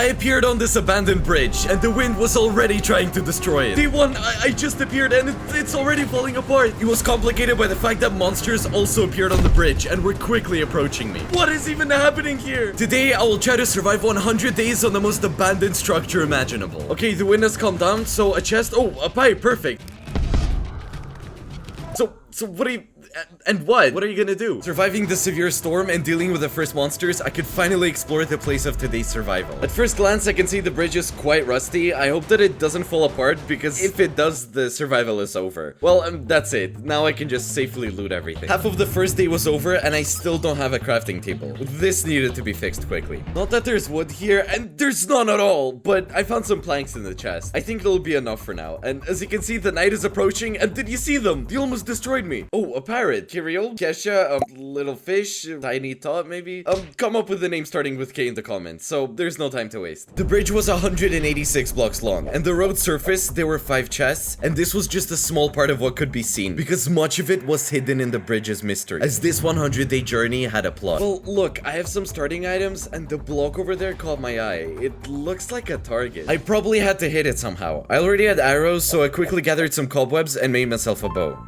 I appeared on this abandoned bridge, and the wind was already trying to destroy it. Day 1, I just appeared, and it's already falling apart. It was complicated by the fact that monsters also appeared on the bridge, and were quickly approaching me. What is even happening here? Today, I will try to survive 100 days on the most abandoned structure imaginable. Okay, the wind has calmed down, so a chest. Oh, a pipe, perfect. So what are you... And what? What are you gonna do? Surviving the severe storm and dealing with the first monsters, I could finally explore the place of today's survival. At first glance, I can see the bridge is quite rusty. I hope that it doesn't fall apart, because if it does, the survival is over. Well, that's it. Now I can just safely loot everything. Half of the first day was over, and I still don't have a crafting table. This needed to be fixed quickly. Not that there's wood here, and there's none at all, but I found some planks in the chest. I think it'll be enough for now. And as you can see, the night is approaching, and did you see them? They almost destroyed me. Oh, a parrot. Kirill, Kesha, little fish, tiny tot maybe? Come up with a name starting with K in the comments, so there's no time to waste. The bridge was 186 blocks long, and the road surface, there were 5 chests, and this was just a small part of what could be seen, because much of it was hidden in the bridge's mystery, as this 100-day journey had a plot. Well, look, I have some starting items, and the block over there caught my eye. It looks like a target. I probably had to hit it somehow. I already had arrows, so I quickly gathered some cobwebs and made myself a bow.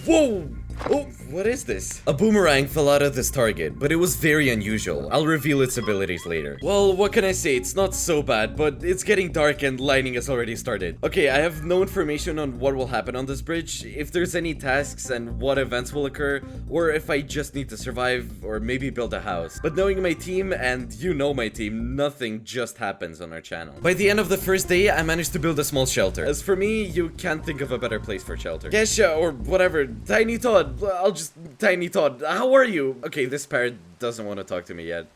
Whoa! Oh, what is this? A boomerang fell out of this target, but it was very unusual. I'll reveal its abilities later. Well, what can I say? It's not so bad, but it's getting dark and lighting has already started. Okay, I have no information on what will happen on this bridge, if there's any tasks and what events will occur, or if I just need to survive, or maybe build a house. But knowing my team, and you know my team, nothing just happens on our channel. By the end of the first day, I managed to build a small shelter. As for me, you can't think of a better place for shelter. Kesha, or whatever, Tiny Todd. I'll just... Tiny Todd, how are you? Okay, this parrot doesn't want to talk to me yet.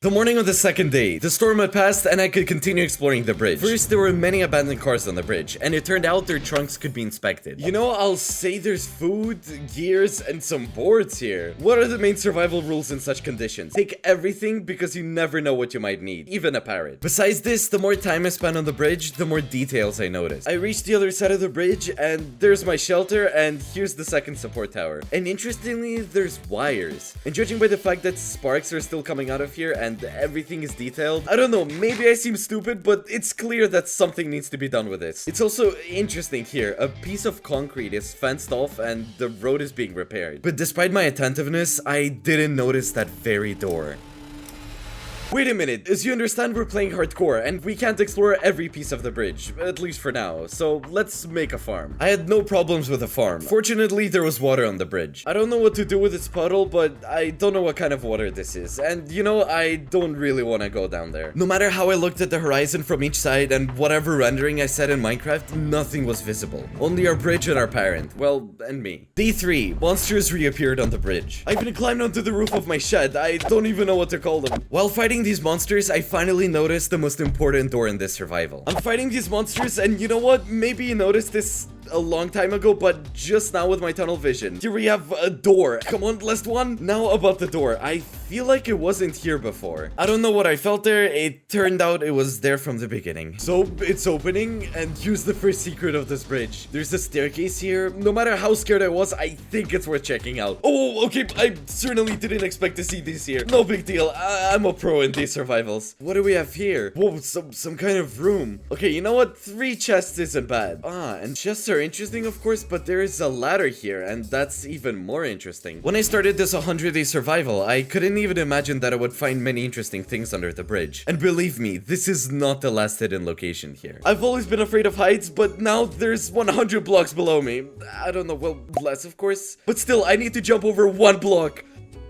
The morning of the second day, the storm had passed and I could continue exploring the bridge. First, there were many abandoned cars on the bridge, and it turned out their trunks could be inspected. You know, I'll say there's food, gears, and some boards here. What are the main survival rules in such conditions? Take everything because you never know what you might need, even a parrot. Besides this, the more time I spent on the bridge, the more details I noticed. I reached the other side of the bridge, and there's my shelter, and here's the second support tower. And interestingly, there's wires. And judging by the fact that sparks are still coming out of here, and everything is detailed, I don't know, maybe I seem stupid, but it's clear that something needs to be done with this. It's also interesting here, a piece of concrete is fenced off and the road is being repaired. But despite my attentiveness, I didn't notice that very door. Wait a minute, as you understand, we're playing hardcore, and we can't explore every piece of the bridge, at least for now, so let's make a farm. I had no problems with a farm. Fortunately, there was water on the bridge. I don't know what to do with this puddle, but I don't know what kind of water this is, and you know, I don't really want to go down there. No matter how I looked at the horizon from each side, and whatever rendering I set in Minecraft, nothing was visible. Only our bridge and our parent, well, and me. Day 3, monsters reappeared on the bridge. I even climbed onto the roof of my shed, I don't even know what to call them. While fighting these monsters, I finally noticed the most important door in this survival. I'm fighting these monsters, and you know what? Maybe you noticed this a long time ago, but just now with my tunnel vision. Here we have a door. Come on, last one. Now about the door. I feel like it wasn't here before. I don't know what I felt there. It turned out it was there from the beginning. So it's opening, and here's the first secret of this bridge. There's a staircase here. No matter how scared I was, I think it's worth checking out. Oh, okay. I certainly didn't expect to see these here. No big deal. I'm a pro in these survivals. What do we have here? Whoa, some kind of room. Okay, you know what? 3 chests isn't bad. And chests are interesting, of course, but there is a ladder here, and that's even more interesting. When I started this 100-day survival, I couldn't even imagine that I would find many interesting things under the bridge. And believe me, this is not the last hidden location here. I've always been afraid of heights, but now there's 100 blocks below me. I don't know, well, less of course. But still, I need to jump over 1 block.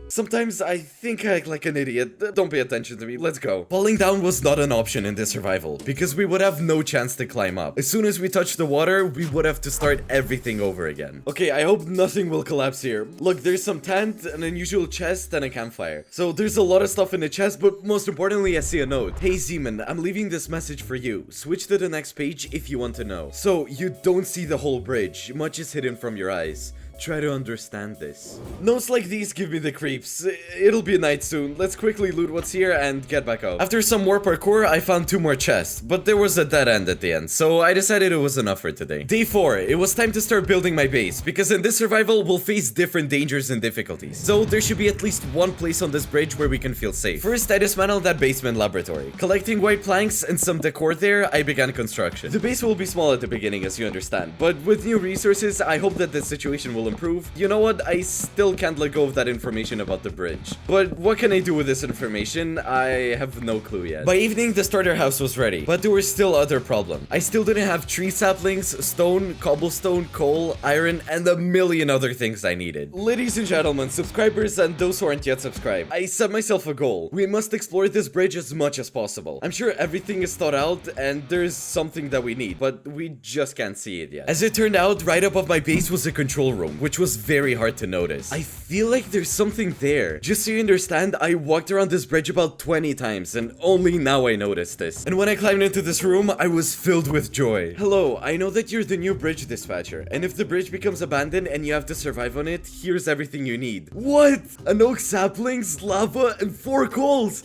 Sometimes I think I act like an idiot. Don't pay attention to me. Let's go. Falling down was not an option in this survival, because we would have no chance to climb up. As soon as we touch the water, we would have to start everything over again. Okay, I hope nothing will collapse here. Look, there's some tent, an unusual chest, and a campfire. So there's a lot of stuff in the chest, but most importantly, I see a note. Hey Zeman, I'm leaving this message for you. Switch to the next page if you want to know. So, you don't see the whole bridge. Much is hidden from your eyes. try to understand this. Notes like these give me the creeps. It'll be night soon. Let's quickly loot what's here and get back up. After some more parkour, I found 2 more chests, but there was a dead end at the end, so I decided it was enough for today. Day 4, it was time to start building my base, because in this survival, we'll face different dangers and difficulties. So there should be at least one place on this bridge where we can feel safe. First, I dismantled that basement laboratory. Collecting white planks and some decor there, I began construction. The base will be small at the beginning, as you understand, but with new resources, I hope that the situation will improve. You know what? I still can't let go of that information about the bridge. But what can I do with this information? I have no clue yet. By evening, the starter house was ready, but there were still other problems. I still didn't have tree saplings, stone, cobblestone, coal, iron, and a million other things I needed. Ladies and gentlemen, subscribers and those who aren't yet subscribed, I set myself a goal. We must explore this bridge as much as possible. I'm sure everything is thought out and there's something that we need, but we just can't see it yet. As it turned out, right above my base was a control room, which was very hard to notice. I feel like there's something there. Just so you understand, I walked around this bridge about 20 times and only now I noticed this. And when I climbed into this room, I was filled with joy. Hello, I know that you're the new bridge dispatcher, and if the bridge becomes abandoned and you have to survive on it, here's everything you need. What? An oak saplings, lava, and 4 coals.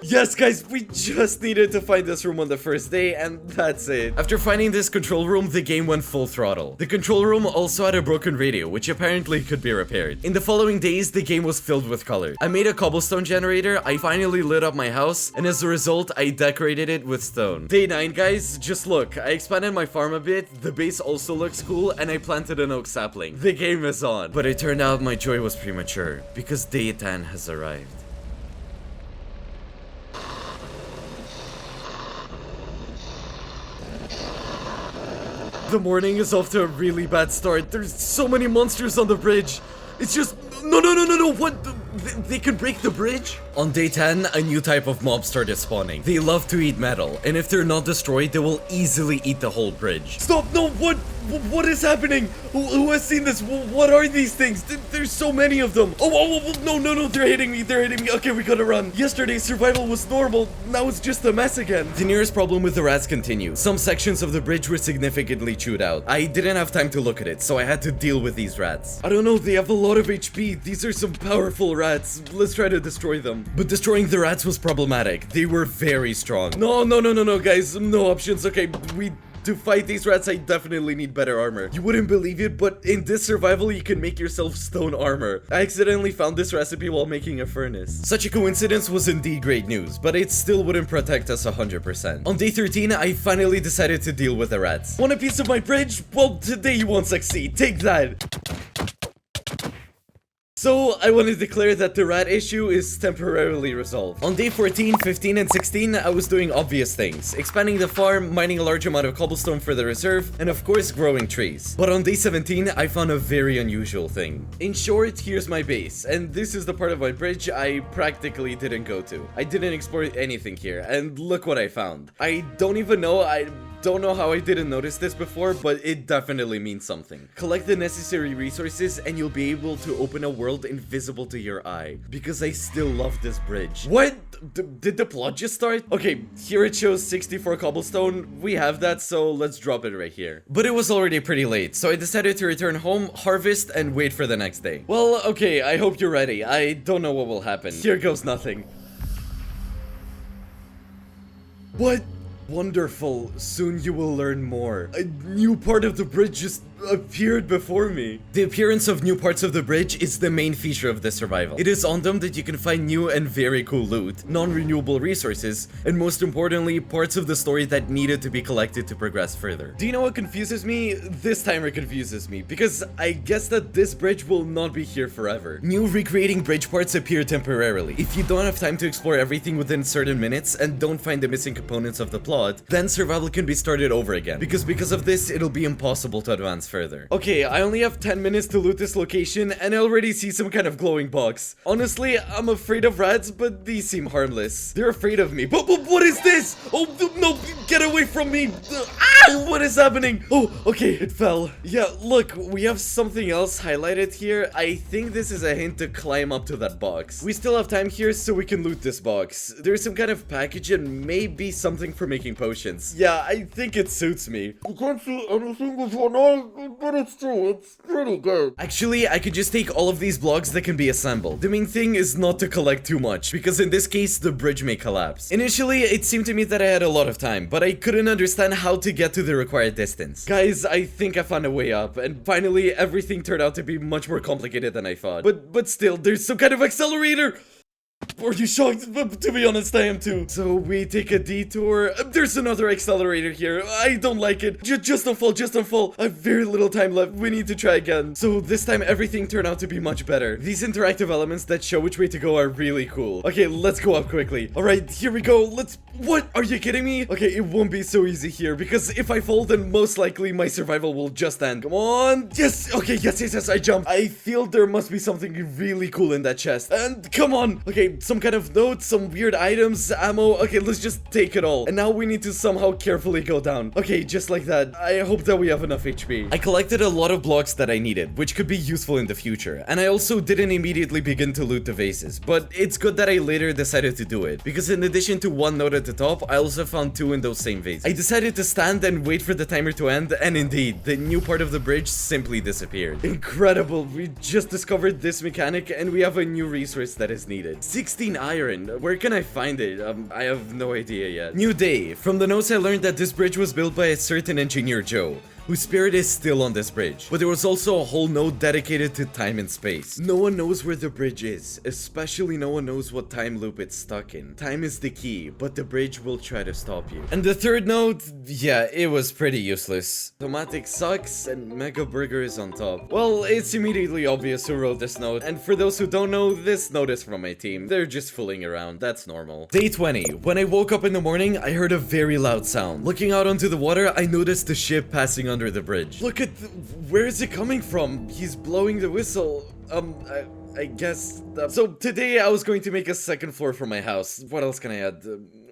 Yes, guys, we just needed to find this room on the first day, and that's it. After finding this control room, the game went full throttle. The control room also had a broken radio, which apparently could be repaired. In the following days, the game was filled with color. I made a cobblestone generator, I finally lit up my house, and as a result, I decorated it with stone. Day 9, guys, just look. I expanded my farm a bit, the base also looks cool, and I planted an oak sapling. The game is on. But it turned out my joy was premature, because day 10 has arrived. The morning is off to a really bad start. There's so many monsters on the bridge. It's just... No, what? They can break the bridge? On day 10, a new type of mob started spawning. They love to eat metal, and if they're not destroyed, they will easily eat the whole bridge. Stop, no, what is happening? Who has seen this? What are these things? There's so many of them. Oh, no, they're hitting me. Okay, we gotta run. Yesterday's survival was normal. Now it's just a mess again. The nearest problem with the rats continued. Some sections of the bridge were significantly chewed out. I didn't have time to look at it, so I had to deal with these rats. I don't know, they have a lot of HP. These are some powerful rats. Let's try to destroy them. But destroying the rats was problematic. They were very strong. No, guys. No options. Okay, to fight these rats, I definitely need better armor. You wouldn't believe it, but in this survival, you can make yourself stone armor. I accidentally found this recipe while making a furnace. Such a coincidence was indeed great news, but it still wouldn't protect us 100%. On day 13, I finally decided to deal with the rats. Want a piece of my bridge? Well, today you won't succeed. Take that. So, I want to declare that the rat issue is temporarily resolved. On day 14, 15, and 16, I was doing obvious things. Expanding the farm, mining a large amount of cobblestone for the reserve, and of course, growing trees. But on day 17, I found a very unusual thing. In short, here's my base, and this is the part of my bridge I practically didn't go to. I didn't explore anything here, and look what I found. I don't know how I didn't notice this before, but it definitely means something. Collect the necessary resources and you'll be able to open a world invisible to your eye. Because I still love this bridge. What? Did the plot just start? Okay, here it shows 64 cobblestone. We have that, so let's drop it right here. But it was already pretty late, so I decided to return home, harvest, and wait for the next day. Well, okay, I hope you're ready. I don't know what will happen. Here goes nothing. What? Wonderful. Soon you will learn more. A new part of the bridge just appeared before me. The appearance of new parts of the bridge is the main feature of this survival. It is on them that you can find new and very cool loot, non-renewable resources, and most importantly, parts of the story that needed to be collected to progress further. Do you know what confuses me? This timer confuses me, because I guess that this bridge will not be here forever. New recreating bridge parts appear temporarily. If you don't have time to explore everything within certain minutes and don't find the missing components of the plot, then survival can be started over again. Because of this, it'll be impossible to advance further. Okay, I only have 10 minutes to loot this location, and I already see some kind of glowing box. Honestly, I'm afraid of rats, but these seem harmless. They're afraid of me. But what is this? Oh, no, get away from me. What is happening? Oh, okay, it fell. Yeah, look, we have something else highlighted here. I think this is a hint to climb up to that box. We still have time here, so we can loot this box. There's some kind of package and maybe something for making potions. Yeah, I think it suits me. You can't see anything with one eye. but it's pretty good. Actually, I could just take all of these blocks that can be assembled. The main thing is not to collect too much, because in this case, the bridge may collapse. Initially, it seemed to me that I had a lot of time, but I couldn't understand how to get to the required distance. Guys, I think I found a way up, and finally, everything turned out to be much more complicated than I thought. But still, there's some kind of accelerator! Are you shocked? But to be honest, I am too. So we take a detour. There's another accelerator here. I don't like it. Just don't fall, just don't fall. I have very little time left. We need to try again. So this time everything turned out to be much better. These interactive elements that show which way to go are really cool. Okay, let's go up quickly. All right, here we go. What? Are you kidding me? Okay, it won't be so easy here because if I fall, then most likely my survival will just end. Come on. Yes. Okay, yes, I jumped. I feel there must be something really cool in that chest. And come on. Okay, some kind of notes, some weird items, ammo. Okay, let's just take it all. And now we need to somehow carefully go down. Okay, just like that. I hope that we have enough HP. I collected a lot of blocks that I needed, which could be useful in the future. And I also didn't immediately begin to loot the vases, but it's good that I later decided to do it, because in addition to one note at the top, I also found two in those same vases. I decided to stand and wait for the timer to end, and indeed, the new part of the bridge simply disappeared. Incredible. We just discovered this mechanic, and we have a new resource that is needed. 16 iron. Where can I find it? I have no idea yet. New day. From the notes I learned that this bridge was built by a certain engineer Joe, whose spirit is still on this bridge. But there was also a whole node dedicated to time and space. No one knows where the bridge is, especially no one knows what time loop it's stuck in. Time is the key, but the bridge will try to stop you. And the third node, yeah, it was pretty useless. Automatic sucks and Mega Burger is on top. Well, it's immediately obvious who wrote this note, and for those who don't know, this note is from my team. They're just fooling around, that's normal. Day 20. When I woke up in the morning, I heard a very loud sound. Looking out onto the water, I noticed the ship passing under the bridge. Look at where is it coming from? He's blowing the whistle. I guess. So today I was going to make a second floor for my house. What else can I add?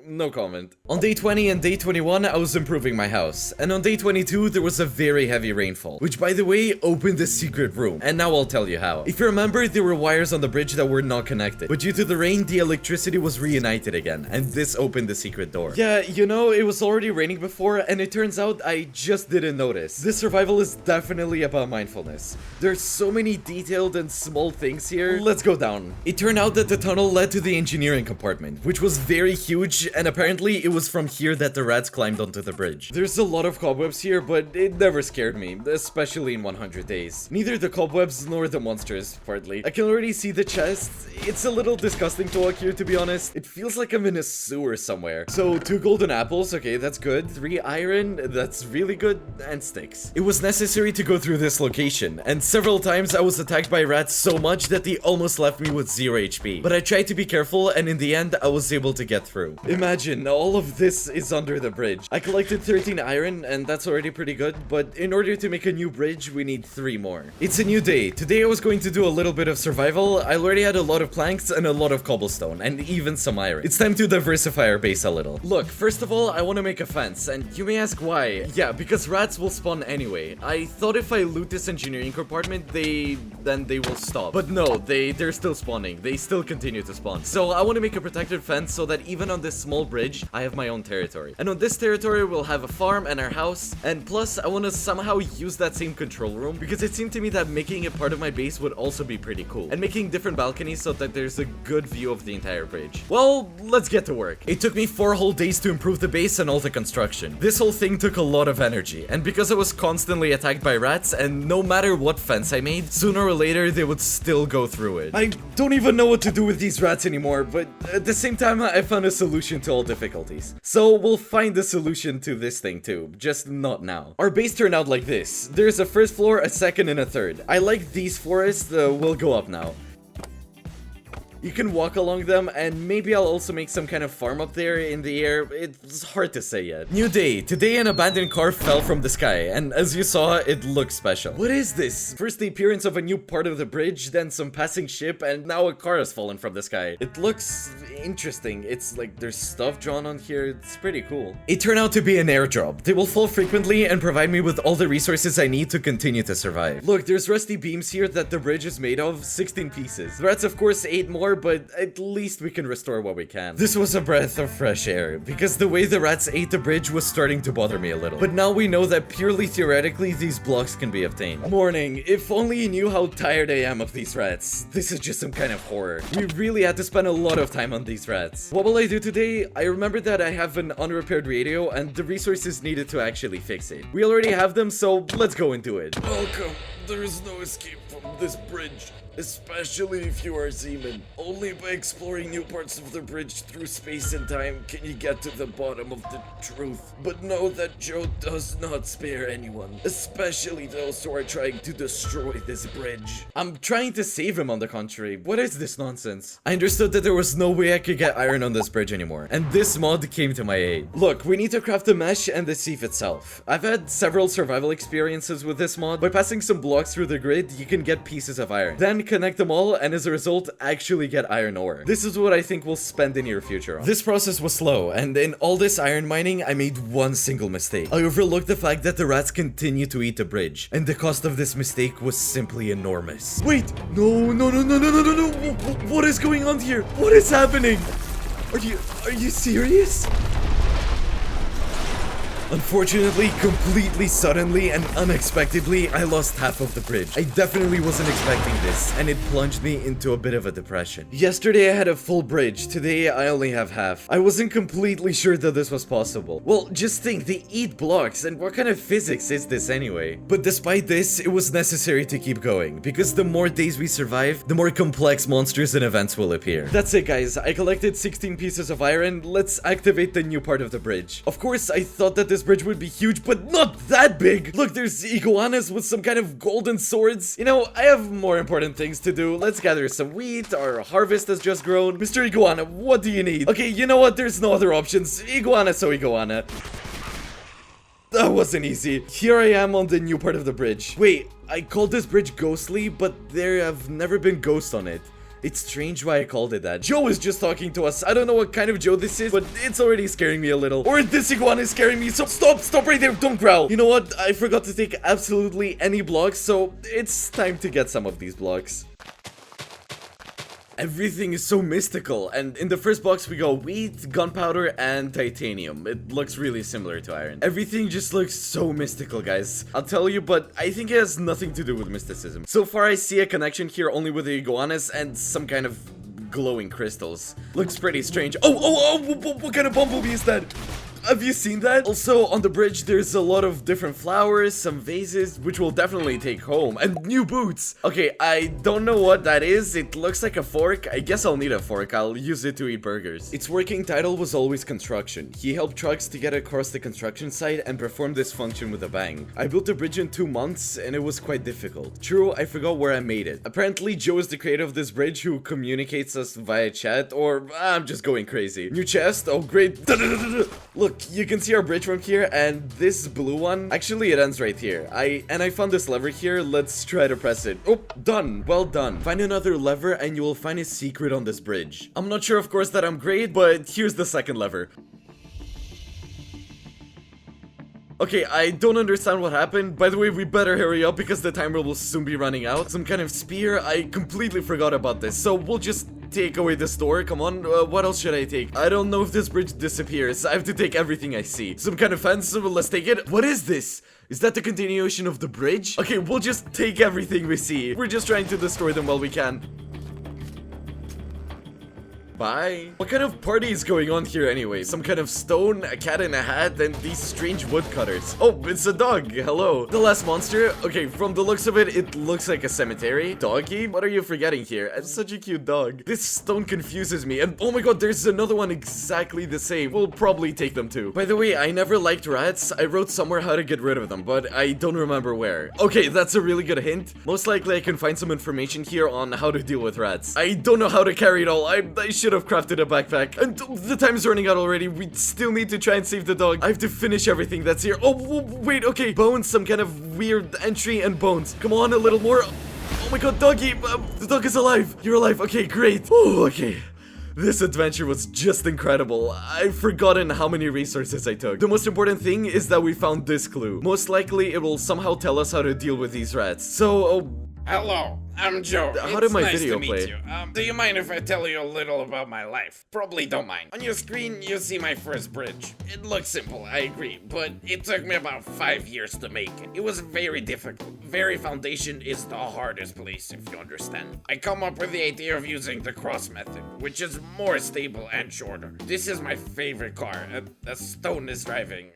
No comment. On day 20 and day 21, I was improving my house. And on day 22, there was a very heavy rainfall, which by the way, opened a secret room. And now I'll tell you how. If you remember, there were wires on the bridge that were not connected. But due to the rain, the electricity was reunited again. And this opened the secret door. Yeah, you know, it was already raining before, and it turns out I just didn't notice. This survival is definitely about mindfulness. There's so many detailed and small things here. Let's go down. It turned out that the tunnel led to the engineering compartment, which was very huge, and apparently it was from here that the rats climbed onto the bridge. There's a lot of cobwebs here, but it never scared me, especially in 100 days. Neither the cobwebs nor the monsters, partly. I can already see the chest. It's a little disgusting to walk here, to be honest. It feels like I'm in a sewer somewhere. So 2 golden apples, okay, that's good. 3 iron, that's really good, and sticks. It was necessary to go through this location, and several times I was attacked by rats so much that they almost left me with 0 HP. But I tried to be careful, and in the end, I was able to get through. Imagine, all of this is under the bridge. I collected 13 iron, and that's already pretty good, but in order to make a new bridge, we need 3 more. It's a new day. Today I was going to do a little bit of survival. I already had a lot of planks and a lot of cobblestone, and even some iron. It's time to diversify our base a little. Look, first of all, I want to make a fence, and you may ask why. Yeah, because rats will spawn anyway. I thought if I loot this engineering compartment, then they will stop. But no, they're still spawning. They still continue to spawn. So I want to make a protected fence so that even on this small bridge, I have my own territory. And on this territory, we'll have a farm and our house. And plus, I want to somehow use that same control room because it seemed to me that making it part of my base would also be pretty cool. And making different balconies so that there's a good view of the entire bridge. Well, let's get to work. It took me 4 whole days to improve the base and all the construction. This whole thing took a lot of energy. And because I was constantly attacked by rats, and no matter what fence I made, sooner or later, they would still go through it. I don't even know what to do with these rats anymore, but at the same time, I found a solution to all difficulties. So we'll find a solution to this thing too, just not now. Our base turned out like this. There's a first floor, a second, and a third. I like these forests, we'll go up now. You can walk along them, and maybe I'll also make some kind of farm up there in the air. It's hard to say yet. New day. Today an abandoned car fell from the sky, and as you saw, it looks special. What is this? First the appearance of a new part of the bridge, then some passing ship, and now a car has fallen from the sky. It looks interesting. It's like there's stuff drawn on here. It's pretty cool. It turned out to be an airdrop. They will fall frequently and provide me with all the resources I need to continue to survive. Look, there's rusty beams here that the bridge is made of, 16 pieces. The rats of course ate more, more, but at least we can restore what we can. This was a breath of fresh air, because the way the rats ate the bridge was starting to bother me a little. But now we know that purely theoretically, these blocks can be obtained. Morning. If only you knew how tired I am of these rats. This is just some kind of horror. We really had to spend a lot of time on these rats. What will I do today? I remember that I have an unrepaired radio and the resources needed to actually fix it. We already have them, so let's go and do it. Welcome. There is no escape from this bridge. Especially if you are a seaman. Only by exploring new parts of the bridge through space and time can you get to the bottom of the truth. But know that Joe does not spare anyone, especially those who are trying to destroy this bridge. I'm trying to save him, on the contrary. What is this nonsense? I understood that there was no way I could get iron on this bridge anymore, and this mod came to my aid. Look, we need to craft the mesh and the sieve itself. I've had several survival experiences with this mod. By passing some blocks through the grid, you can get pieces of iron. Then connect them all, and as a result, actually get iron ore. This is what I think we'll spend the near future on. This process was slow, and in all this iron mining, I made one single mistake. I overlooked the fact that the rats continue to eat the bridge, and the cost of this mistake was simply enormous. Wait! No, no, no, no, no, no, no, no! What is going on here? What is happening? Are you serious? Unfortunately, completely suddenly and unexpectedly, I lost half of the bridge. I definitely wasn't expecting this, and it plunged me into a bit of a depression. Yesterday I had a full bridge, today I only have half. I wasn't completely sure that this was possible. Well, just think, they eat blocks, and what kind of physics is this anyway? But despite this, it was necessary to keep going, because the more days we survive, the more complex monsters and events will appear. That's it, guys. I collected 16 pieces of iron. Let's activate the new part of the bridge. Of course, I thought that this bridge would be huge, but not that big. Look, there's iguanas with some kind of golden swords. You know, I have more important things to do. Let's gather some wheat. Our harvest has just grown. Mr. Iguana, what do you need? Okay, you know what? There's no other options. Iguana, so iguana. That wasn't easy. Here I am on the new part of the bridge. Wait, I called this bridge ghostly, but there have never been ghosts on it. It's strange why I called it that. Joe is just talking to us. I don't know what kind of Joe this is, but it's already scaring me a little. Or this iguana is scaring me, so stop right there, don't growl. You know what? I forgot to take absolutely any blocks, so it's time to get some of these blocks. Everything is so mystical, and in the first box we got wheat, gunpowder, and titanium. It looks really similar to iron. Everything just looks so mystical, guys. I'll tell you, but I think it has nothing to do with mysticism. So far I see a connection here only with the iguanas and some kind of glowing crystals. Looks pretty strange. Oh, what kind of bumblebee is that? Have you seen that? Also, on the bridge, there's a lot of different flowers, some vases, which we'll definitely take home, and new boots. Okay, I don't know what that is. It looks like a fork. I guess I'll need a fork. I'll use it to eat burgers. Its working title was always construction. He helped trucks to get across the construction site and performed this function with a bang. I built the bridge in 2 months, and it was quite difficult. True, I forgot where I made it. Apparently, Joe is the creator of this bridge who communicates us via chat, or I'm just going crazy. New chest? Oh, great. Look, you can see our bridge from here, and this blue one, actually it ends right here. I found this lever here. Let's try to press it. Oh, done. Well done. Find another lever and you will find a secret on this bridge. I'm not sure, of course, that I'm great, but here's the second lever. Okay, I don't understand what happened. By the way, we better hurry up because the timer will soon be running out. Some kind of spear. I completely forgot about this. So we'll just take away the store. Come on. What else should I take? I don't know if this bridge disappears. I have to take everything I see. Some kind of fence. Let's take it. What is this? Is that the continuation of the bridge? Okay, we'll just take everything we see. We're just trying to destroy them while we can. Bye. What kind of party is going on here anyway? Some kind of stone, a cat in a hat, and these strange woodcutters. Oh, it's a dog. Hello. The last monster. Okay, from the looks of it, it looks like a cemetery. Doggy? What are you forgetting here? It's such a cute dog. This stone confuses me. And oh my god, there's another one exactly the same. We'll probably take them too. By the way, I never liked rats. I wrote somewhere how to get rid of them, but I don't remember where. Okay, that's a really good hint. Most likely I can find some information here on how to deal with rats. I don't know how to carry it all. I should have crafted a backpack. And the time's running out already. We still need to try and save the dog. I have to finish everything that's here. Oh, wait, okay. Bones, some kind of weird entry and bones. Come on, a little more. Oh my god, doggy. The dog is alive. You're alive. Okay, great. Oh, okay. This adventure was just incredible. I've forgotten how many resources I took. The most important thing is that we found this clue. Most likely, it will somehow tell us how to deal with these rats. So, Hello, I'm Joe. How It's did my nice video to meet play? you. Do you mind if I tell you a little about my life? Probably don't mind. On your screen, you see my first bridge. It looks simple, I agree, but it took me about 5 years to make it. It was very difficult. Very foundation is the hardest place, if you understand. I come up with the idea of using the cross method, which is more stable and shorter. This is my favorite car. A stone is driving.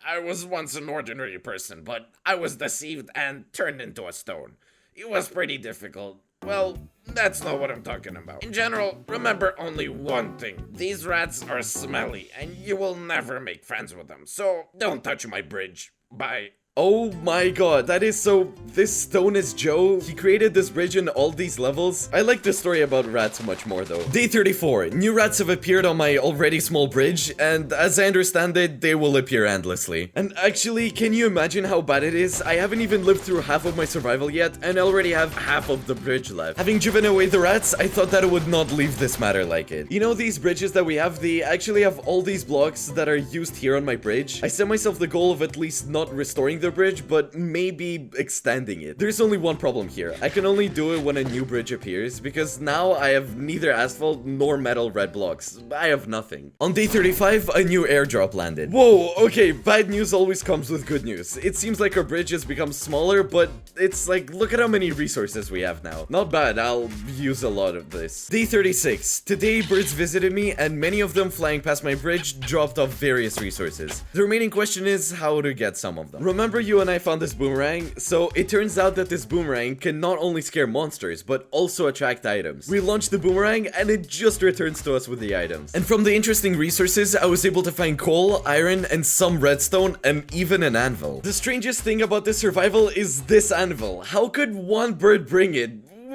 I was once an ordinary person, but I was deceived and turned into a stone. It was pretty difficult. Well, that's not what I'm talking about. In general, remember only one thing. These rats are smelly, and you will never make friends with them. So, don't touch my bridge. Bye. Oh my god, that is so... This stone is Joe. He created this bridge in all these levels. I like the story about rats much more though. Day 34. New rats have appeared on my already small bridge, and as I understand it, they will appear endlessly. And actually, can you imagine how bad it is? I haven't even lived through half of my survival yet, and I already have half of the bridge left. Having driven away the rats, I thought that it would not leave this matter like it. You know these bridges that we have, they actually have all these blocks that are used here on my bridge. I set myself the goal of at least not restoring the bridge, but maybe extending it. There's only one problem here. I can only do it when a new bridge appears, because now I have neither asphalt nor metal red blocks. I have nothing. On day 35, a new airdrop landed. Whoa, okay, bad news always comes with good news. It seems like our bridge has become smaller, but it's like, look at how many resources we have now. Not bad, I'll use a lot of this. Day 36. Today, birds visited me, and many of them flying past my bridge dropped off various resources. The remaining question is how to get some of them. Remember you and I found this boomerang? So it turns out that this boomerang can not only scare monsters, but also attract items. We launched the boomerang and it just returns to us with the items. And from the interesting resources, I was able to find coal, iron, and some redstone, and even an anvil. The strangest thing about this survival is this anvil. How could one bird bring it?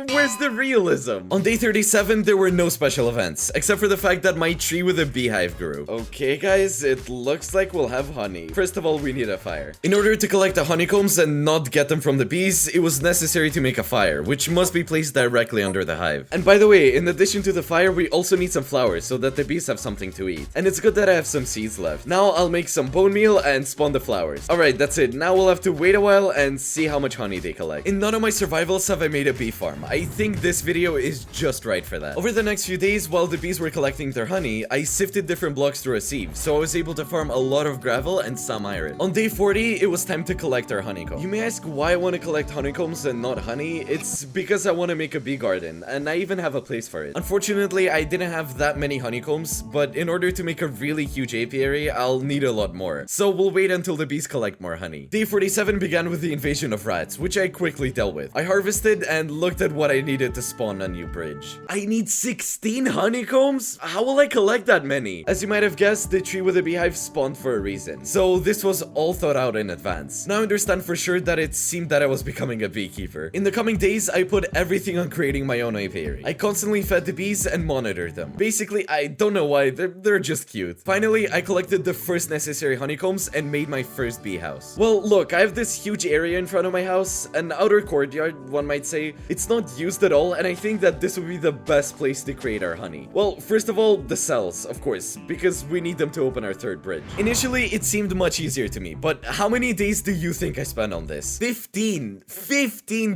Where's the realism? On day 37, there were no special events, except for the fact that my tree with a beehive grew. Okay, guys, it looks like we'll have honey. First of all, we need a fire. In order to collect the honeycombs and not get them from the bees, it was necessary to make a fire, which must be placed directly under the hive. And by the way, in addition to the fire, we also need some flowers so that the bees have something to eat. And it's good that I have some seeds left. Now I'll make some bone meal and spawn the flowers. Alright, that's it. Now we'll have to wait a while and see how much honey they collect. In none of my survivals have I made a bee farm. I think this video is just right for that. Over the next few days, while the bees were collecting their honey, I sifted different blocks through a sieve, so I was able to farm a lot of gravel and some iron. On day 40, it was time to collect our honeycomb. You may ask why I want to collect honeycombs and not honey. It's because I want to make a bee garden, and I even have a place for it. Unfortunately, I didn't have that many honeycombs, but in order to make a really huge apiary, I'll need a lot more. So we'll wait until the bees collect more honey. Day 47 began with the invasion of rats, which I quickly dealt with. I harvested and looked at what I needed to spawn a new bridge. I need 16 honeycombs? How will I collect that many? As you might have guessed, the tree with the beehive spawned for a reason. So this was all thought out in advance. Now I understand for sure that it seemed that I was becoming a beekeeper. In the coming days, I put everything on creating my own apiary. I constantly fed the bees and monitored them. Basically, I don't know why, they're just cute. Finally, I collected the first necessary honeycombs and made my first bee house. Well, look, I have this huge area in front of my house, an outer courtyard, one might say. It's not used at all, and I think that this would be the best place to create our honey. Well, first of all, the cells, of course, because we need them to open our third bridge. Initially, it seemed much easier to me, but how many days do you think I spent on this? 15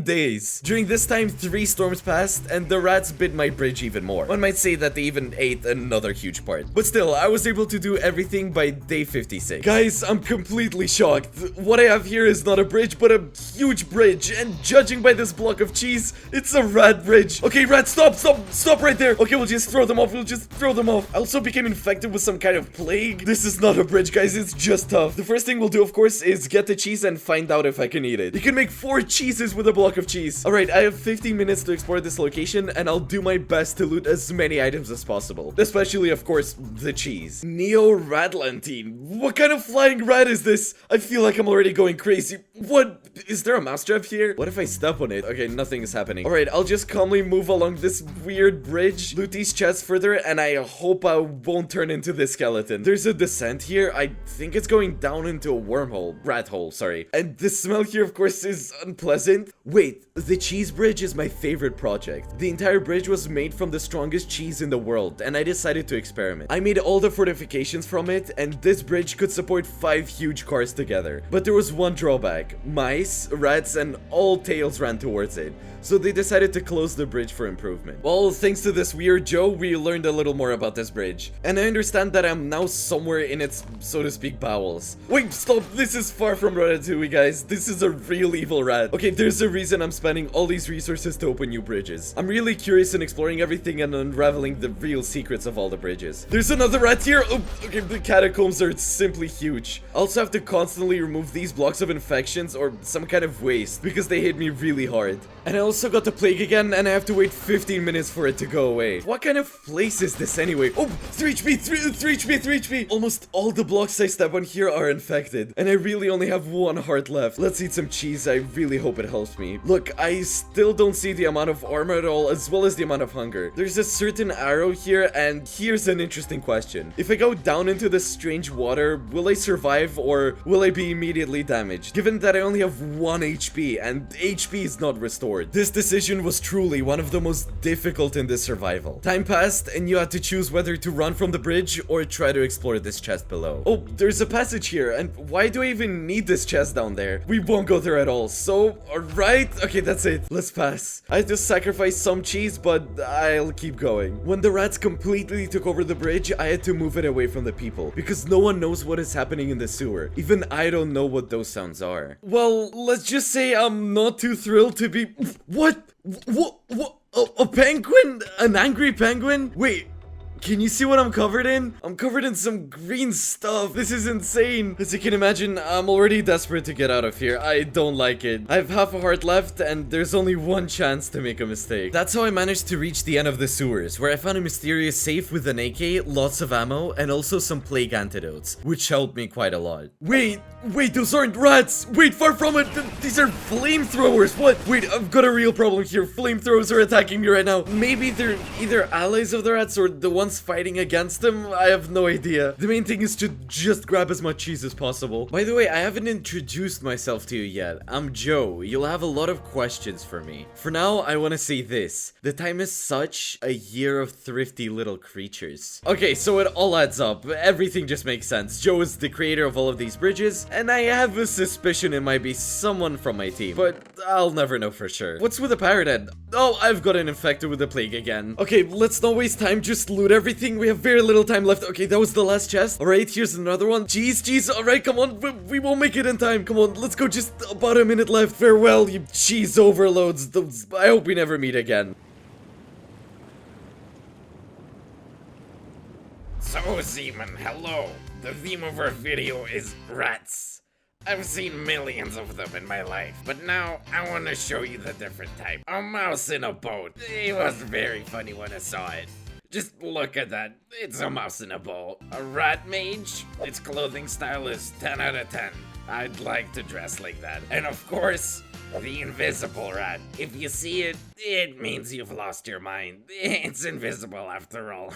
days! During this time, 3 storms passed, and the rats bit my bridge even more. One might say that they even ate another huge part. But still, I was able to do everything by day 56. Guys, I'm completely shocked. What I have here is not a bridge, but a huge bridge, and judging by this block of cheese, it's a rat bridge. Okay, rat, stop right there. Okay, we'll just throw them off. I also became infected with some kind of plague. This is not a bridge, guys. It's just tough. The first thing we'll do, of course, is get the cheese and find out if I can eat it. You can make 4 cheeses with a block of cheese. Alright, I have 15 minutes to explore this location, and I'll do my best to loot as many items as possible. Especially, of course, the cheese. Neo-Ratlantine. What kind of flying rat is this? I feel like I'm already going crazy. What? Is there a mousetrap here? What if I step on it? Okay, nothing is happening. Alright, Alright, I'll just calmly move along this weird bridge, loot these chests further, and I hope I won't turn into this skeleton. There's a descent here. I think it's going down into a wormhole. Rat hole, sorry. And the smell here, of course, is unpleasant. Wait, the cheese bridge is my favorite project. The entire bridge was made from the strongest cheese in the world, and I decided to experiment. I made all the fortifications from it, and this bridge could support 5 huge cars together. But there was one drawback. Mice, rats, and all tails ran towards it. So they decided to close the bridge for improvement. Well, thanks to this weird Joe, we learned a little more about this bridge. And I understand that I'm now somewhere in its, so to speak, bowels. Wait, stop, this is far from Ratatouille, guys. This is a real evil rat. Okay, there's a reason I'm spending all these resources to open new bridges. I'm really curious in exploring everything and unraveling the real secrets of all the bridges. There's another rat here. Oh, okay, the catacombs are simply huge. I also have to constantly remove these blocks of infections or some kind of waste because they hit me really hard. And I also got the plague again, and I have to wait 15 minutes for it to go away. What kind of place is this anyway? Oh, 3 HP, 3 HP, 3 HP. Almost all the blocks I step on here are infected, and I really only have 1 heart left. Let's eat some cheese. I really hope it helps me. Look, I still don't see the amount of armor at all, as well as the amount of hunger. There's a certain arrow here, and here's an interesting question. If I go down into this strange water, will I survive, or will I be immediately damaged? Given that I only have 1 HP, and HP is not restored. This decision was truly one of the most difficult in this survival. Time passed, and you had to choose whether to run from the bridge or try to explore this chest below. Oh, there's a passage here, and why do I even need this chest down there? We won't go there at all, so, alright, okay, that's it. Let's pass. I had to sacrifice some cheese, but I'll keep going. When the rats completely took over the bridge, I had to move it away from the people, because no one knows what is happening in the sewer. Even I don't know what those sounds are. Well, let's just say I'm not too thrilled to be... What? What? A penguin? An angry penguin? Wait. Can you see what I'm covered in? I'm covered in some green stuff. This is insane. As you can imagine, I'm already desperate to get out of here. I don't like it. I have half a heart left, and there's only 1 chance to make a mistake. That's how I managed to reach the end of the sewers, where I found a mysterious safe with an AK, lots of ammo, and also some plague antidotes, which helped me quite a lot. Wait, those aren't rats. Wait, far from it. These are flamethrowers. What? Wait, I've got a real problem here. Flamethrowers are attacking me right now. Maybe they're either allies of the rats or the ones fighting against them. I have no idea. The main thing is to just grab as much cheese as possible. By the way, I haven't introduced myself to you yet. I'm Joe. You'll have a lot of questions for me. For now, I want to say this. The time is such a year of thrifty little creatures. Okay, so it all adds up. Everything just makes sense. Joe is the creator of all of these bridges, and I have a suspicion it might be someone from my team, but I'll never know for sure. What's with the pirate head? Oh, I've gotten infected with the plague again. Okay, let's not waste time. Just loot everything. We have very little time left. Okay, that was the last chest. All right, here's another one. Cheese. All right, come on. We won't make it in time. Come on, let's go. Just about a minute left. Farewell, you cheese overloads. I hope we never meet again. So, Zeman, hello. The theme of our video is rats. I've seen millions of them in my life, but now I want to show you the different type. A mouse in a boat. It was very funny when I saw it. Just look at that. It's a mouse in a bowl. A rat mage? Its clothing style is 10 out of 10. I'd like to dress like that. And of course, the invisible rat. If you see it, it means you've lost your mind. It's invisible after all.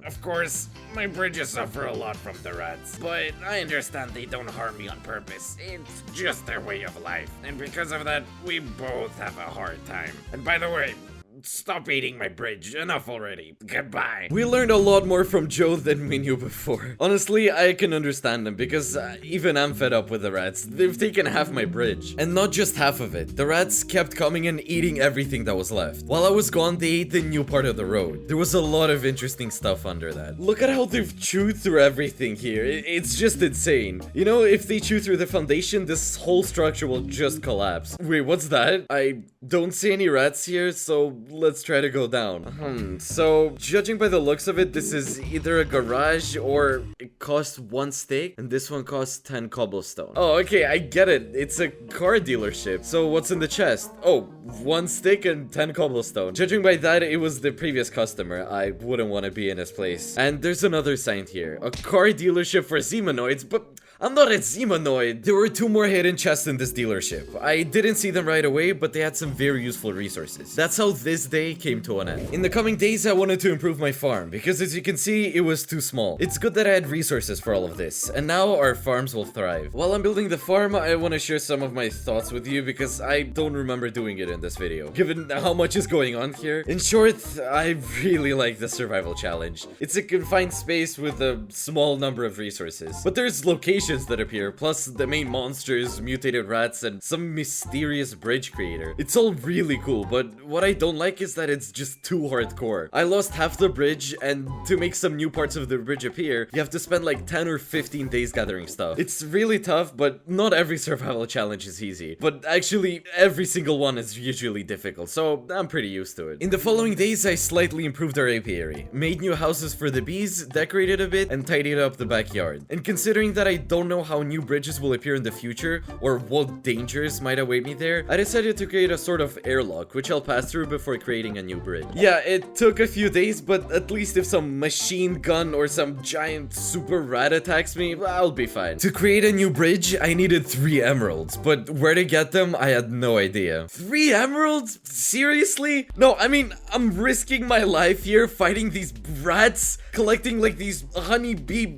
Of course, my bridges suffer a lot from the rats, but I understand they don't harm me on purpose. It's just their way of life. And because of that, we both have a hard time. And by the way, stop eating my bridge. Enough already. Goodbye. We learned a lot more from Joe than we knew before. Honestly, I can understand them because even I'm fed up with the rats. They've taken half my bridge. And not just half of it. The rats kept coming and eating everything that was left. While I was gone, they ate the new part of the road. There was a lot of interesting stuff under that. Look at how they've chewed through everything here. It's just insane. You know, if they chew through the foundation, this whole structure will just collapse. Wait, what's that? I don't see any rats here, so let's try to go down. So judging by the looks of it, this is either a garage or it costs 1 stick and this one costs 10 cobblestone. Oh, okay, I get it. It's a car dealership. So what's in the chest? Oh, 1 stick and 10 cobblestone. Judging by that, it was the previous customer. I wouldn't want to be in his place. And there's another sign here. A car dealership for Zemanoids, but I'm not a Zemanoid. There were 2 more hidden chests in this dealership. I didn't see them right away, but they had some very useful resources. That's how this day came to an end. In the coming days, I wanted to improve my farm, because as you can see, it was too small. It's good that I had resources for all of this, and now our farms will thrive. While I'm building the farm, I want to share some of my thoughts with you, because I don't remember doing it in this video, given how much is going on here. In short, I really like the survival challenge. It's a confined space with a small number of resources, but there's locations that appear, plus the main monsters, mutated rats, and some mysterious bridge creator. It's all really cool, but what I don't like is that it's just too hardcore. I lost half the bridge, and to make some new parts of the bridge appear, you have to spend like 10 or 15 days gathering stuff. It's really tough, but not every survival challenge is easy. But actually, every single one is usually difficult, so I'm pretty used to it. In the following days, I slightly improved our apiary, made new houses for the bees, decorated a bit, and tidied up the backyard. And considering that I don't know how new bridges will appear in the future, or what dangers might await me there, I decided to create a sort of airlock, which I'll pass through before creating a new bridge. Yeah, it took a few days, but at least if some machine gun or some giant super rat attacks me, I'll be fine. To create a new bridge, I needed 3 emeralds, but where to get them, I had no idea. 3 emeralds? Seriously? No, I mean, I'm risking my life here fighting these rats, collecting like these honeybee,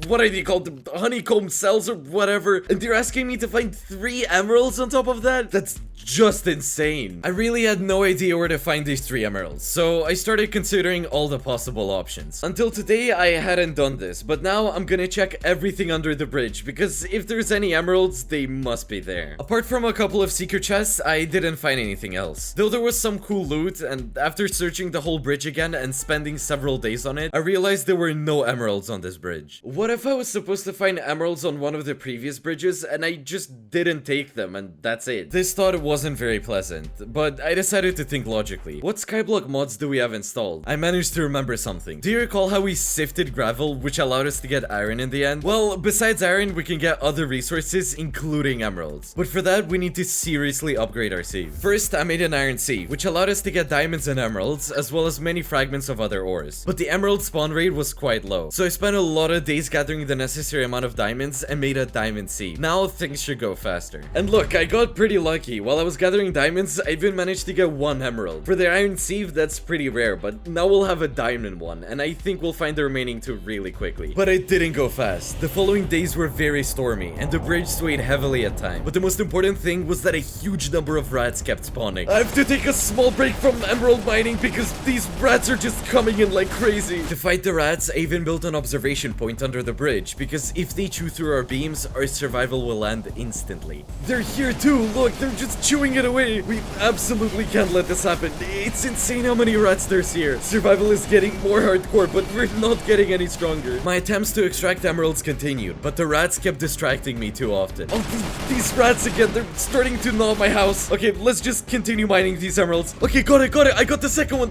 what are they called? The honeycomb cells or whatever, and they're asking me to find 3 emeralds on top of that? That's just insane. I really had no idea where to find these 3 emeralds, so I started considering all the possible options. Until today, I hadn't done this, but now I'm gonna check everything under the bridge, because if there's any emeralds, they must be there. Apart from a couple of secret chests, I didn't find anything else. Though there was some cool loot, and after searching the whole bridge again and spending several days on it, I realized there were no emeralds on this bridge. What if I was supposed to find emeralds on one of the previous bridges, and I just didn't take them, and that's it? This thought wasn't very pleasant, but I decided to think logically. What skyblock mods do we have installed? I managed to remember something. Do you recall how we sifted gravel, which allowed us to get iron in the end? Well, besides iron, we can get other resources, including emeralds. But for that, we need to seriously upgrade our sieve. First, I made an iron sieve, which allowed us to get diamonds and emeralds, as well as many fragments of other ores. But the emerald spawn rate was quite low, so I spent a lot of days gathering the necessary amount of diamonds and made a diamond sieve. Now things should go faster. And look, I got pretty lucky. While I was gathering diamonds, I even managed to get 1 emerald. For the iron sieve, that's pretty rare, but now we'll have a diamond one, and I think we'll find the remaining 2 really quickly. But it didn't go fast. The following days were very stormy, and the bridge swayed heavily at times. But the most important thing was that a huge number of rats kept spawning. I have to take a small break from emerald mining because these rats are just coming in like crazy. To fight the rats, I even built an observation point under the bridge, because if they chew through our beams, our survival will end instantly. They're here too, look, they're just chewing it away. We absolutely can't let this happen. It's insane how many rats there's here. Survival is getting more hardcore, but we're not getting any stronger. My attempts to extract emeralds continued, but the rats kept distracting me too often. Oh, these rats again, they're starting to gnaw my house. Okay, let's just continue mining these emeralds. Okay, got it. I got the second one.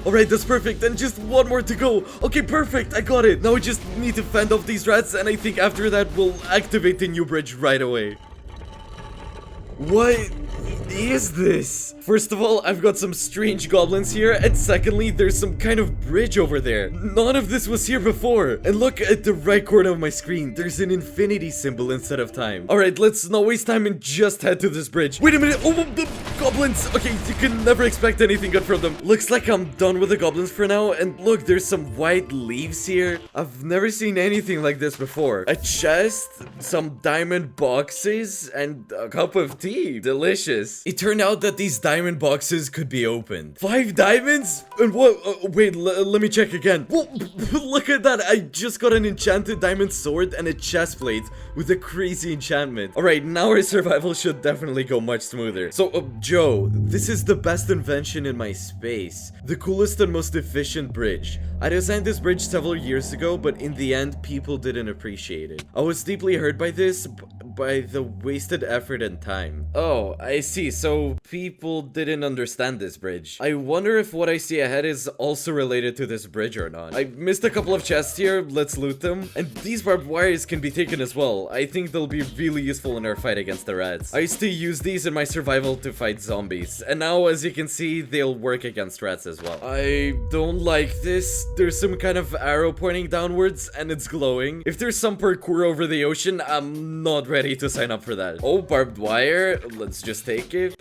Alright, that's perfect, and just 1 more to go. Okay, perfect, I got it. Now we just need to fend off these rats, and I think after that, we'll activate the new bridge right away. What is this? First of all, I've got some strange goblins here, and secondly, there's some kind of bridge over there. None of this was here before. And look at the right corner of my screen, there's an infinity symbol instead of time. Alright, let's not waste time and just head to this bridge. Wait a minute, oh, the goblins! Okay, you can never expect anything good from them. Looks like I'm done with the goblins for now, and look, there's some white leaves here. I've never seen anything like this before. A chest, some diamond boxes, and a cup of tea. Delicious. It turned out that these diamond boxes could be opened. 5 diamonds? And what? Wait, let me check again. Whoa, look at that. I just got an enchanted diamond sword and a chest plate with a crazy enchantment. Alright, now our survival should definitely go much smoother. So, Joe, this is the best invention in my space. The coolest and most efficient bridge. I designed this bridge several years ago, but in the end, people didn't appreciate it. I was deeply hurt by this, by the wasted effort and time. Oh, I see. So people didn't understand this bridge. I wonder if what I see ahead is also related to this bridge or not. I missed a couple of chests here. Let's loot them. And these barbed wires can be taken as well. I think they'll be really useful in our fight against the rats. I used to use these in my survival to fight zombies. And now, as you can see, they'll work against rats as well. I don't like this. There's some kind of arrow pointing downwards and it's glowing. If there's some parkour over the ocean, I'm not ready to sign up for that. Oh, barbed wire. Let's just take it.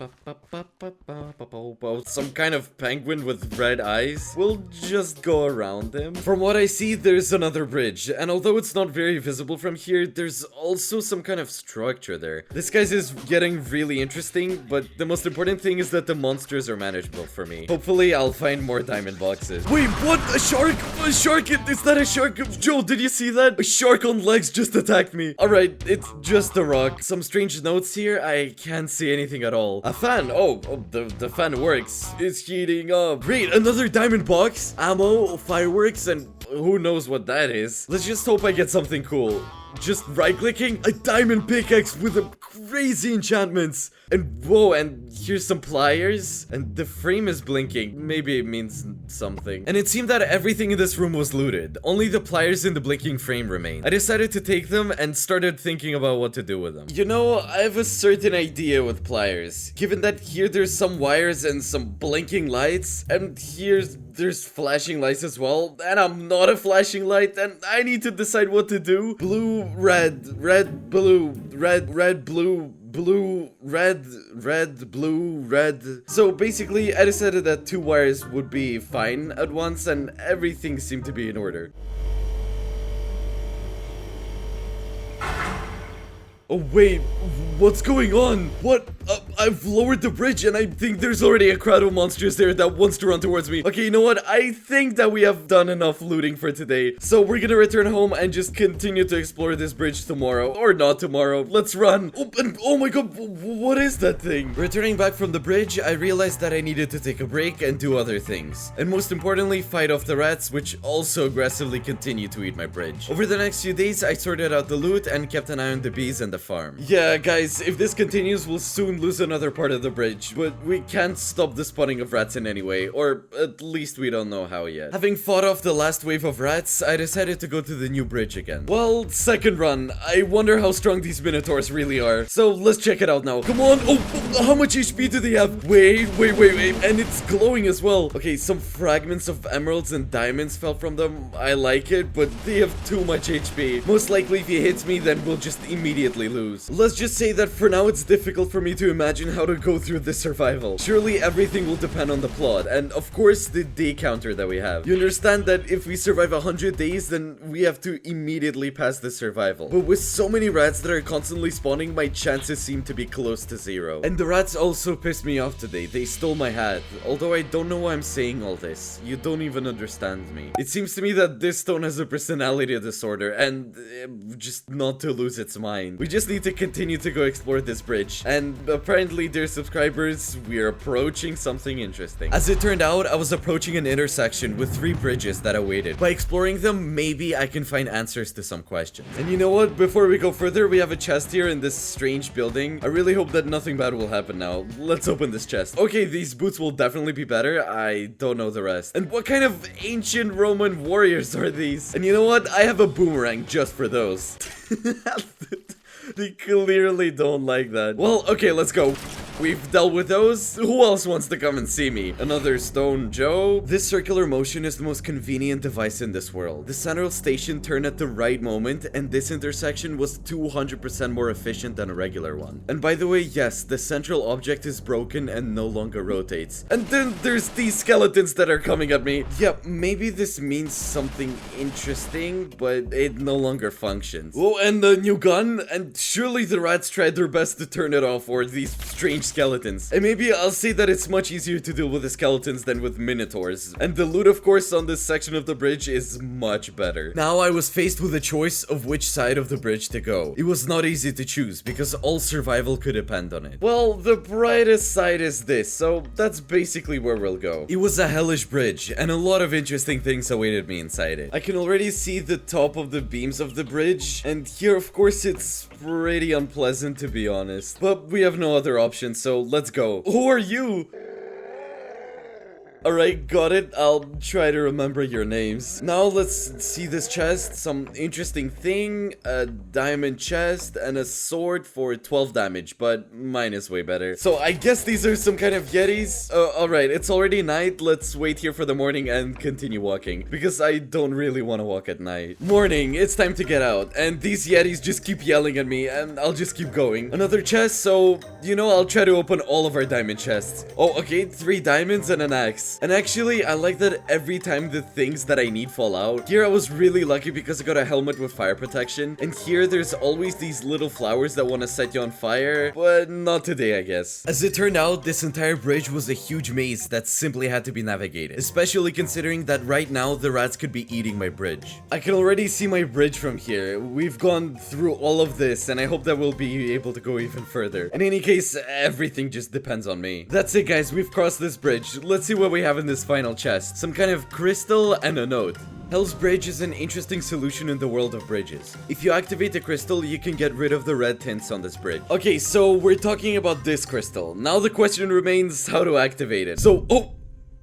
Some kind of penguin with red eyes. We'll just go around him. From what I see, there's another bridge. And although it's not very visible from here, there's also some kind of structure there. This guy's is getting really interesting, but the most important thing is that the monsters are manageable for me. Hopefully, I'll find more diamond boxes. Wait, what? A shark? A shark? Is that a shark? Joe, did you see that? A shark on legs just attacked me. Alright, it's just a rock. Some strange notes here. I can't see anything at all. A fan. Oh, the fan works. It's heating up. Great, another diamond box. Ammo, fireworks, and who knows what that is. Let's just hope I get something cool. Just right-clicking a diamond pickaxe with a crazy enchantments. And whoa, and here's some pliers. And the frame is blinking. Maybe it means something. And it seemed that everything in this room was looted. Only the pliers in the blinking frame remained. I decided to take them and started thinking about what to do with them. You know, I have a certain idea with pliers. Given that here there's some wires and some blinking lights. And there's flashing lights as well. And I'm not a flashing light. And I need to decide what to do. Blue, red, red, blue, red, red, blue, blue, red, red, blue, red. So basically, I decided that 2 wires would be fine at once and everything seemed to be in order. Oh wait, what's going on? What? I've lowered the bridge and I think there's already a crowd of monsters there that wants to run towards me. Okay, you know what? I think that we have done enough looting for today. So we're gonna return home and just continue to explore this bridge tomorrow. Or not tomorrow. Let's run. Oh, and oh my god, what is that thing? Returning back from the bridge, I realized that I needed to take a break and do other things. And most importantly, fight off the rats, which also aggressively continue to eat my bridge. Over the next few days, I sorted out the loot and kept an eye on the bees and the farm. Yeah, guys, if this continues, we'll soon lose another part of the bridge, but we can't stop the spawning of rats in any way, or at least we don't know how yet. Having fought off the last wave of rats, I decided to go to the new bridge again. Well, second run. I wonder how strong these Minotaurs really are. So let's check it out now. Come on. Oh, how much HP do they have? Wait. And it's glowing as well. Okay, some fragments of emeralds and diamonds fell from them. I like it, but they have too much HP. Most likely, if he hits me, then we'll just immediately lose. Let's just say that for now, it's difficult for me to imagine how to go through this survival. Surely everything will depend on the plot, and of course the day counter that we have. You understand that if we survive 100 days, then we have to immediately pass the survival. But with so many rats that are constantly spawning, my chances seem to be close to 0. And the rats also pissed me off today. They stole my hat. Although I don't know why I'm saying all this. You don't even understand me. It seems to me that this stone has a personality disorder, and just not to lose its mind. We just need to continue to go explore this bridge, and apparently, dear subscribers, we're approaching something interesting. As it turned out, I was approaching an intersection with 3 bridges that awaited. By exploring them, maybe I can find answers to some questions. And you know what? Before we go further, we have a chest here in this strange building. I really hope that nothing bad will happen now. Let's open this chest. Okay, these boots will definitely be better. I don't know the rest. And what kind of ancient Roman warriors are these? And you know what? I have a boomerang just for those. They clearly don't like that. Well, okay, let's go. We've dealt with those. Who else wants to come and see me? Another Stone Joe? This circular motion is the most convenient device in this world. The central station turned at the right moment, and this intersection was 200% more efficient than a regular one. And by the way, yes, the central object is broken and no longer rotates. And then there's these skeletons that are coming at me. Yeah, maybe this means something interesting, but it no longer functions. Oh, and the new gun? And surely the rats tried their best to turn it off, or these strange strange skeletons. And maybe I'll say that it's much easier to deal with the skeletons than with Minotaurs. And the loot, of course, on this section of the bridge is much better. Now I was faced with a choice of which side of the bridge to go. It was not easy to choose because all survival could depend on it. Well, the brightest side is this, so that's basically where we'll go. It was a hellish bridge, and a lot of interesting things awaited me inside it. I can already see the top of the beams of the bridge, and here, of course, it's pretty unpleasant to be honest. But we have no other option, so let's go. Who are you? Alright, got it. I'll try to remember your names. Now let's see this chest. Some interesting thing. A diamond chest and a sword for 12 damage, but mine is way better. So I guess these are some kind of yetis. Alright, it's already night. Let's wait here for the morning and continue walking, because I don't really want to walk at night. Morning, it's time to get out. And these yetis just keep yelling at me, and I'll just keep going. Another chest, so, you know, I'll try to open all of our diamond chests. Oh, okay, 3 diamonds and an axe. And actually, I like that every time the things that I need fall out. Here I was really lucky because I got a helmet with fire protection. And here there's always these little flowers that want to set you on fire. But not today, I guess. As it turned out, this entire bridge was a huge maze that simply had to be navigated. Especially considering that right now the rats could be eating my bridge. I can already see my bridge from here. We've gone through all of this and I hope that we'll be able to go even further. In any case, everything just depends on me. That's it, guys. We've crossed this bridge. Let's see what we have in this final chest. Some kind of crystal and a note. Hell's Bridge is an interesting solution in the world of bridges. If you activate the crystal, you can get rid of the red tints on this bridge. Okay, so we're talking about this crystal. Now the question remains how to activate it. So, oh!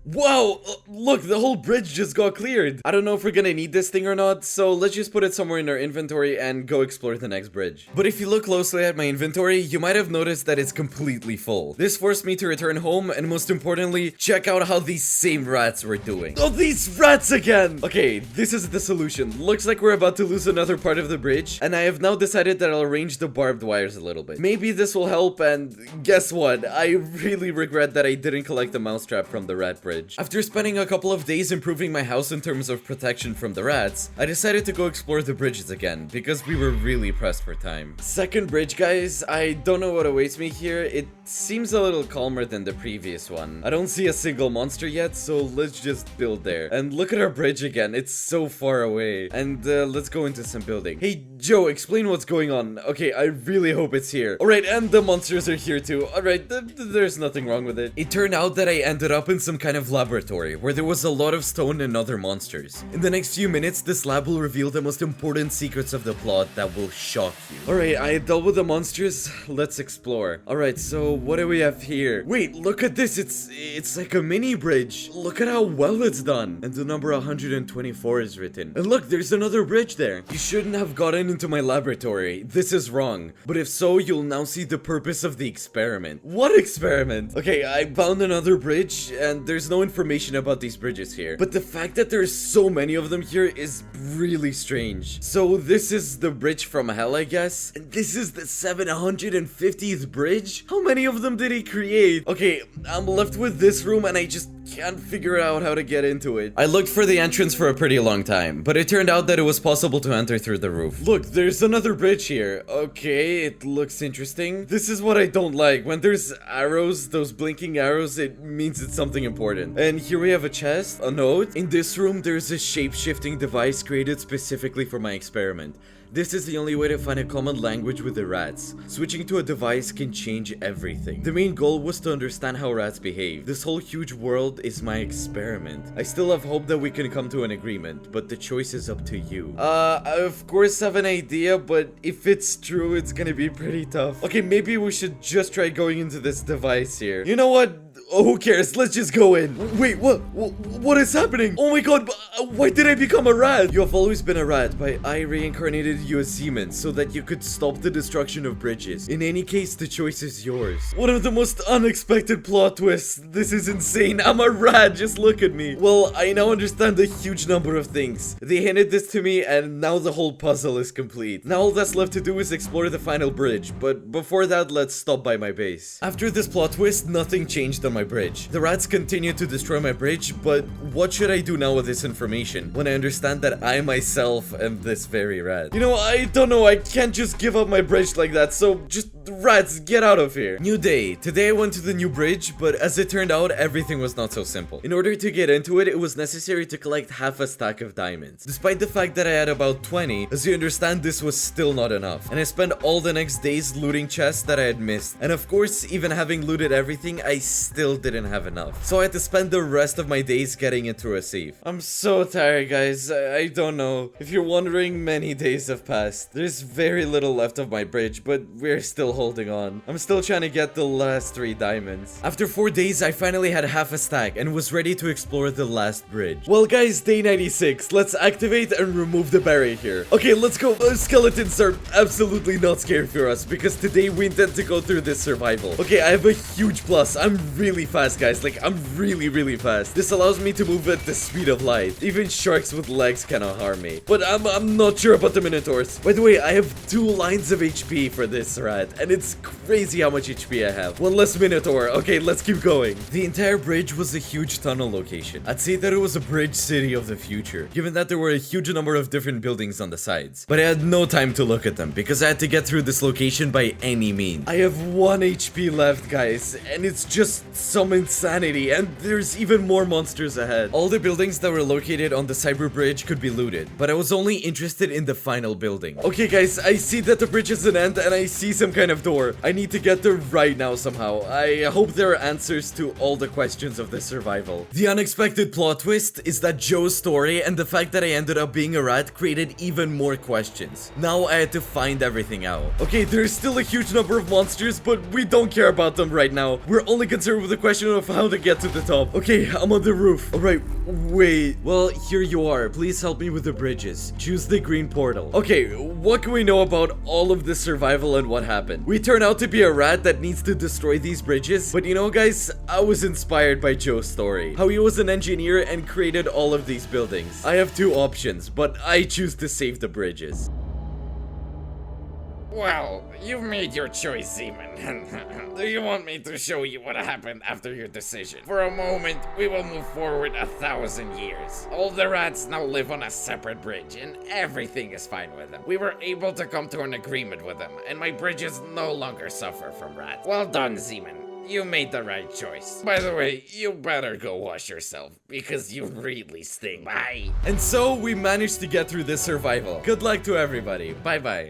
Wow, look, the whole bridge just got cleared. I don't know if we're gonna need this thing or not, so let's just put it somewhere in our inventory and go explore the next bridge. But if you look closely at my inventory, you might have noticed that it's completely full. This forced me to return home and most importantly, check out how these same rats were doing. Oh, these rats again! Okay, this is the solution. Looks like we're about to lose another part of the bridge, and I have now decided that I'll arrange the barbed wires a little bit. Maybe this will help, and guess what? I really regret that I didn't collect the mousetrap from the rat bridge. After spending a couple of days improving my house in terms of protection from the rats, I decided to go explore the bridges again, because we were really pressed for time. Second bridge, guys. I don't know what awaits me here. It seems a little calmer than the previous one. I don't see a single monster yet, so let's just build there. And look at our bridge again. It's so far away. And let's go into some building. Hey, Joe, explain what's going on. Okay, I really hope it's here. Alright, and the monsters are here too. Alright, there's nothing wrong with it. It turned out that I ended up in some kind of laboratory where there was a lot of stone and other monsters. In the next few minutes, this lab will reveal the most important secrets of the plot that will shock you. Alright, I dealt with the monsters. Let's explore. Alright, so what do we have here? Wait, look at this. It's like a mini bridge. Look at how well it's done. And the number 124 is written. And look, there's another bridge there. You shouldn't have gotten into my laboratory. This is wrong. But if so, you'll now see the purpose of the experiment. What experiment? Okay, I found another bridge and there's no information about these bridges here. But the fact that there's so many of them here is really strange. So this is the bridge from hell, I guess? And this is the 750th bridge? How many of them did he create? Okay, I'm left with this room and I just can't figure out how to get into it. I looked for the entrance for a pretty long time, but it turned out that it was possible to enter through the roof. Look, there's another bridge here. Okay, it looks interesting. This is what I don't like. When there's arrows, those blinking arrows, it means it's something important. And here we have a chest, a note. In this room, there's a shape-shifting device created specifically for my experiment. This is the only way to find a common language with the rats. Switching to a device can change everything. The main goal was to understand how rats behave. This whole huge world is my experiment. I still have hope that we can come to an agreement, but the choice is up to you. I of course have an idea, but if it's true, it's gonna be pretty tough. Okay, maybe we should just try going into this device here. You know what? Oh, who cares? Let's just go in. Wait, what is happening? Oh my god, why did I become a rat? You have always been a rat, but I reincarnated you as semen so that you could stop the destruction of bridges. In any case, the choice is yours. One of the most unexpected plot twists. This is insane. I'm a rat. Just look at me. Well, I now understand a huge number of things. They hinted this to me, and now the whole puzzle is complete. Now all that's left to do is explore the final bridge, but before that, let's stop by my base. After this plot twist, nothing changed on my bridge. The rats continue to destroy my bridge, but what should I do now with this information when I understand that I myself am this very rat? You know, I don't know, I can't just give up my bridge like that, so just rats, get out of here. New day. Today I went to the new bridge, but as it turned out, everything was not so simple. In order to get into it, it was necessary to collect half a stack of diamonds. Despite the fact that I had about 20, as you understand, this was still not enough. And I spent all the next days looting chests that I had missed. And of course, even having looted everything, I still didn't have enough. So I had to spend the rest of my days getting into a safe. I'm so tired, guys. I don't know. If you're wondering, many days have passed. There's very little left of my bridge, but we're still holding on. I'm still trying to get the last 3 diamonds. After 4 days, I finally had half a stack and was ready to explore the last bridge. Well, guys, day 96. Let's activate and remove the barrier here. Okay, let's go. Skeletons are absolutely not scary for us because today we intend to go through this survival. Okay, I have a huge plus. I'm really fast, guys. Like, I'm really fast. This allows me to move at the speed of light. Even sharks with legs cannot harm me. But I'm not sure about the Minotaurs. By the way, I have 2 lines of HP for this rat, and it's crazy how much HP I have. One less Minotaur. Okay, let's keep going. The entire bridge was a huge tunnel location. I'd say that it was a bridge city of the future, given that there were a huge number of different buildings on the sides. But I had no time to look at them because I had to get through this location by any means. I have 1 HP left, guys, and it's just some insanity, and there's even more monsters ahead. All the buildings that were located on the cyber bridge could be looted, but I was only interested in the final building. Okay, guys, I see that the bridge is an end, and I see some kind of door. I need to get there right now somehow. I hope there are answers to all the questions of the survival. The unexpected plot twist is that Joe's story and the fact that I ended up being a rat created even more questions. Now I had to find everything out. Okay, there's still a huge number of monsters, but we don't care about them right now. We're only concerned with the question of how to get to the top. Okay, I'm on the roof. Alright, wait. Well, here you are. Please help me with the bridges. Choose the green portal. Okay, what can we know about all of this survival and what happened? We turn out to be a rat that needs to destroy these bridges, but you know, guys, I was inspired by Joe's story. How he was an engineer and created all of these buildings. I have 2 options, but I choose to save the bridges. Well, you've made your choice, Seaman. Do you want me to show you what happened after your decision? For a moment, we will move forward 1,000 years. All the rats now live on a separate bridge, and everything is fine with them. We were able to come to an agreement with them, and my bridges no longer suffer from rats. Well done, Seaman. You made the right choice. By the way, you better go wash yourself, because you really stink. Bye. And so we managed to get through this survival. Good luck to everybody. Bye-bye.